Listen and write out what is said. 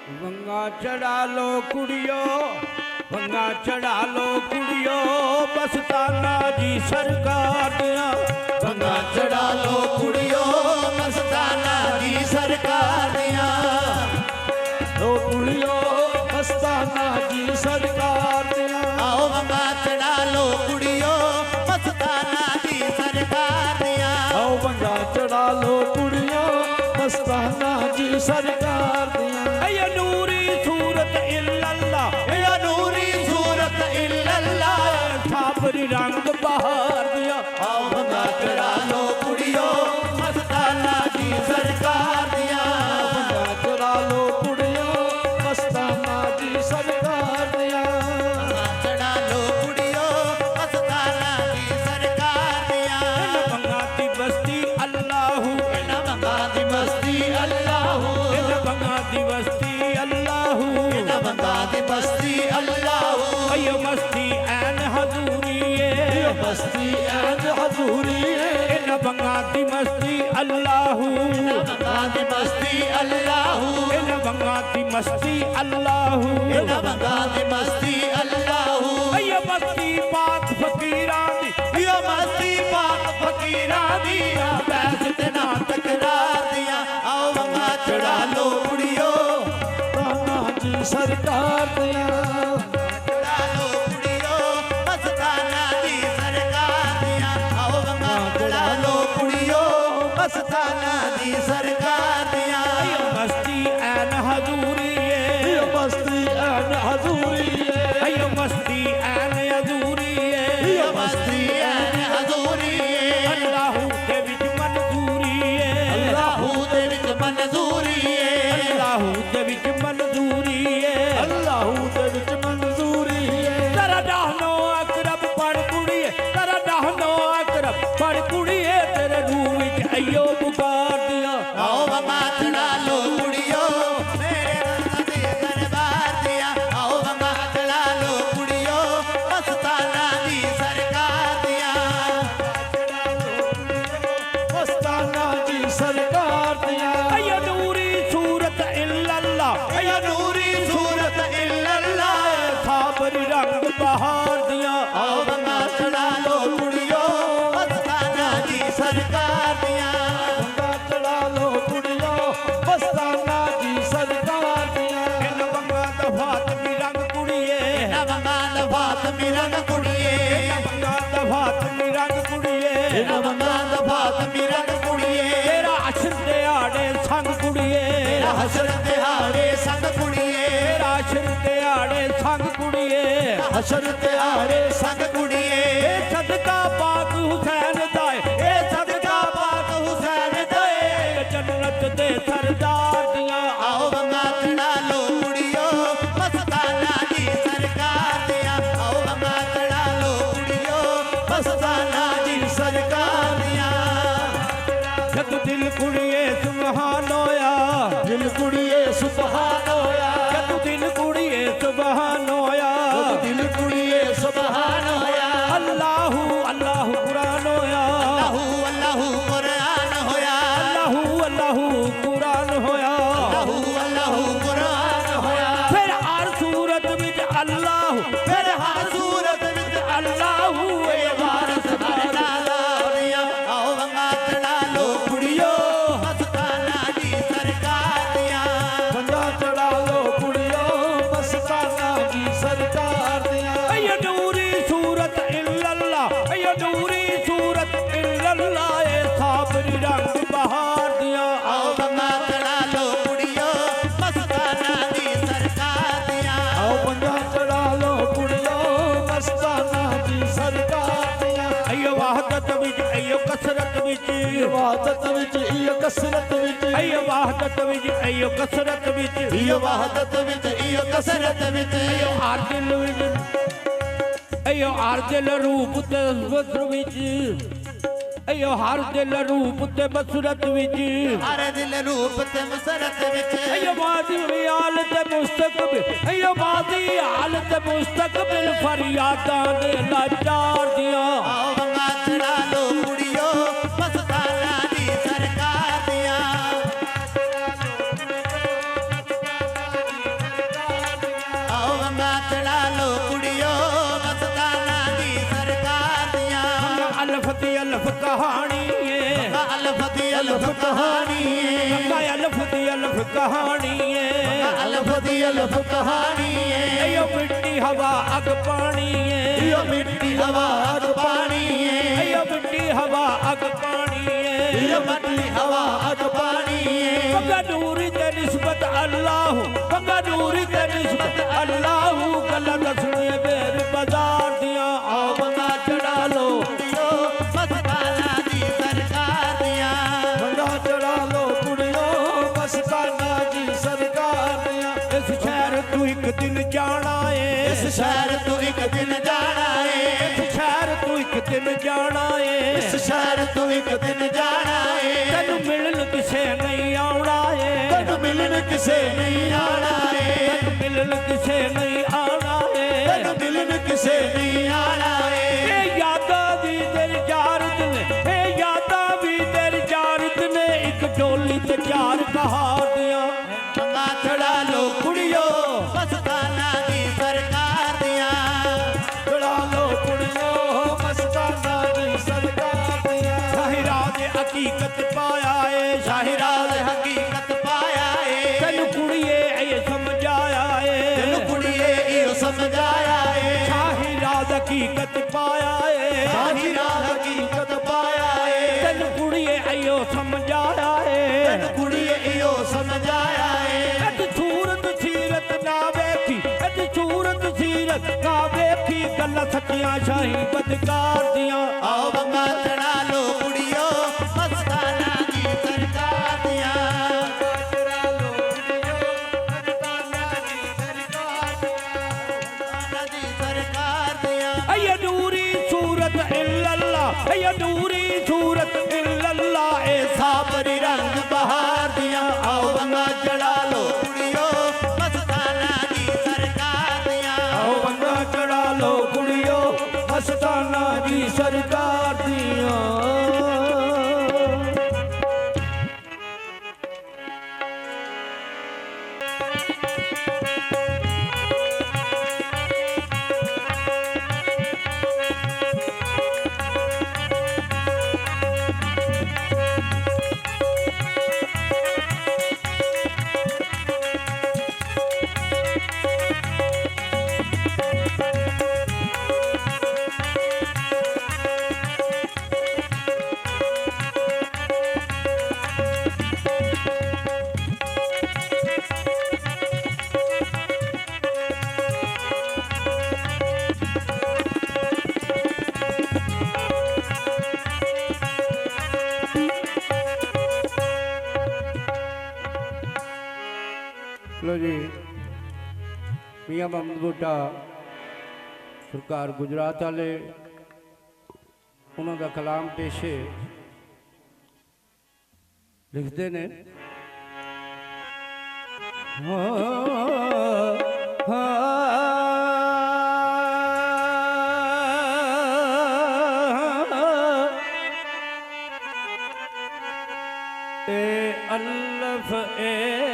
वंगा चढ़ा लो कुड़ियो, वंगा चढ़ा लो कुड़ियो, मस्ताना जी सरकार दिया। वंगा चढ़ा लो कुड़ियो, मस्ताना जी सरकार दिया। लो कुड़ियो मस्ताना जी सरकार दिया। आओ वंगा चढ़ा लो कुड़ियो, मस्ताना जी सरकार दिया। आओ वंगा चढ़ा लो कुड़ियो, मस्ताना जी सरकार दिया। या नूरी सूरत इल्लल्लाह, या नूरी सूरत इल्लल्लाह, छापरी रंग बहार दिया। आओ वंगा चढ़ा लो कुड़ियो, मस्ताना जी सरकार दिया। वंगा चढ़ा लो कुड़ियो, मस्ताना जी सरकार दिया। वंगा चढ़ा लो कुड़ियो, मस्ताना जी सरकार दिया। वंगा दी बस्ती अल्लाहू, वंगा दी बस्ती अल्लाहू, वंगा दी बस्ती अल्लाहू, वंगा दी बस्ती अल्लाहू। अयो मस्ती ऐन हजूरी बस्ती ऐन हजूरी इन वंगा दी मस्ती अल्लाहू, वंगा दी बस्ती अल्लाहू, इन वंगा दी मस्ती अल्लाहू, वंगा दी बस्ती अल्लाहू। अयो मस्ती पाक फकीरां दी, यो मस्ती पाक फकीरां दी, बैस ते ना तकरार दिया। आओ वंगा चढ़ा लो कुड़ियो, ताना जी सरकार दिया। चढ़ा लो कुड़ियो, मस्ताना जी सरकार दिया। आओ वंगा चढ़ा लो कुड़ियो, मस्ताना जी सरकार दिया। मस्ती ऐन हजूरी मस्ती ऐन हजूरी अयो मस्ती ऐन हजूरी मस्ती ऐन हजूरी, अल्लाहू दे विच मंजूरी अल्लाहू दे विच मंजूरी, अल्लाहू दे विच मंजूरी अल्लाहू दे विच मंजूरी। तेरा डाहनो अकरब पढ़ कुड़िए, तेरा डाहनो अकरब पढ़ कुड़िए, तेरे रूह विच अयो पुकार दिया। आओ वंगा चढ़ा लो कुड़ियो, मेरे रब दे दरबार दिया। आओ वंगा चढ़ा लो कुड़ियो, मस्ताना जी सरकार दिया। मस्ताना जी सरकार दिया। अयो नूरी सूरत इल्लल्लाह, या नूरी सूरत इल्लल्लाह, साबरी रंग बहार दिया। आओ वंगा चढ़ा लो कुड़ियो, मस्ताना जी सरकार दिया। वंगा चढ़ा लो कुड़ियो, मस्ताना जी सरकार दिया। इन वंगा दफात भी रंग कुड़िए, वंगा दफात मिरन कुड़िए, वंगा दफात भी रंग कुड़िए, वंगा दफात मिरन कुड़िए। तेरा अशर दिहाड़े संग कुड़िए, हसर तिहाड़े संग कुड़िए, तेरा अशर दिहाड़े संग कुड़िए, हसर तिहाड़े संग कुड़िए। ए सदका पाक हुसैन दाए, ए सदका पाक हुसैन दे, जन्नत दे सरदार दिया। आओ वंगा चढ़ा लो कुड़ियो, मस्ताना जी सरकार दिया। आओ वंगा चढ़ा लो कुड़ियो, मस्ताना जी सरकार दिया। जग दिल कुड़िए सुबहान होया, दिल कुड़िए सुबहान होया, जग दिल कुड़िए सुबहान होया, दिल कुड़िए सुबहान होया। अल्लाहू अल्लाहू कुरान होया, अल्लाहू अल्लाहू कुरान होया, अल्लाहू अल्लाहू कुरान होया। अल्लाहू अल्लाहू कुरान होया। फिर हर सूरत विच अल्लाहू, फिर हर सूरत विच अल्लाहू ए वारस हर नाला दिया। आओ वंगा चढ़ा लो कुड़ियो, मस्ताना जी सरकार दिया। वंगा चढ़ा लो कुड़ियो, मस्ताना जी सरकार दिया। अयो नूरी सूरत इल्लल्लाह, अयो नूरी सूरत इल्लल्लाह, ए साबरी रंग बहार दिया। आओ वंगा चढ़ा लो कुड़ियो, मस्ताना जी सरकार दिया। आओ वंगा चढ़ा लो कुड़ियो, मस्ताना जी सरकार दिया। अयो वहदत विच अयो कसरत विच, वहदत विच अयो कसरत विच, अयो वहदत विच अयो कसरत विच, इयो वहदत विच इयो कसरत विच, अयो हर दिल विच, अयो हर दिल रूप ते बसर विच, अयो हर दिल रूप ते बसरत विच, हर दिल रूप ते मसरत विच। अयो मादी हाल ते मुस्तकबिल, अयो मादी हाल ते मुस्तकबिल, फरियादां दे लाचार दिया। आओ वंगा चढ़ा लो कुड़ियो, मस्ताना जी सरकार दिया। कहानी है अल्फ दी अल्फ कहानी गंगा अल्फ दी अल्फ कहानी है अल्फ दी अल्फ कहानी यो मिट्टी हवा अग पानी है यो मिट्टी हवा अग पानी यो मिट्टी हवा अग पानी है यो मिट्टी हवा अग पानी बंगा नूरी ते निस्बत अल्लाह बंगा नूरी ते निस्बत अल्लाह गल्ला दसने बेर बाजार दियां आओ बंगा चढ़ा लो मस्ताना दी सरकार दिया बंगा चढ़ा लो कुड़ियो मस्ताना जी सरकार दियां इस शहर तू एक दिन जाना है इस शहर तू एक दिन जाना है इस शहर तू एक दिन जाना है इस शहर तू एक दिन जाना है तेन मिलन किसे नहीं आना है तन मिलन किसे नहीं आना है तेन मिलन किसे नहीं आना है तन मिलन किसे नहीं आना है ये यादा भी तेरी जारत ने ये यादा भी तेरी जारत ने एक डोली ते चार कहार दिया बंगा चढ़ा लो कुड़ियो मस्ताना दी सरकार दिया चढ़ा लो कुड़ियो मस्ताना दी सरकार दिया शाहिरा ने हकीकत पाया है शाहिरा शाहिराज हकीकत पाया है तेन कुड़िए ये समझाया है तेन कुड़िए इहो समझाया है शाहिरा हकीकत पाया है शाहिराज हकीकत पाया है तेन कुड़िए यो समझाया है तेन कुड़िए इहो समझाया है अद सूरत सीरत ना वेखी अद सूरत सीरत ना वेखी गल्ला सच्चियां शाही बदकार दियां आओ बंगा चढ़ा लो कुड़ियो मस्ताना दी सरकार दिया चढ़ा लो कुड़ियो मस्ताना दी सरकार दिया अय नूरी सूरत इल्लल्लाह अय नूरी सूरत इल्लल्लाह ए साबरी रंग बहार दिया आओ बंगा चढ़ा लो कुड़ियो मस्ताना दी सरकार दिया आओ बंगा चढ़ा लो कुड़ियो मस्ताना जी सरकार दियां लो जी मियां मोहम्मद बूटा सरकार गुजरात वाले उन्हों का कलाम पेशे लिखते ने अल्लफ ए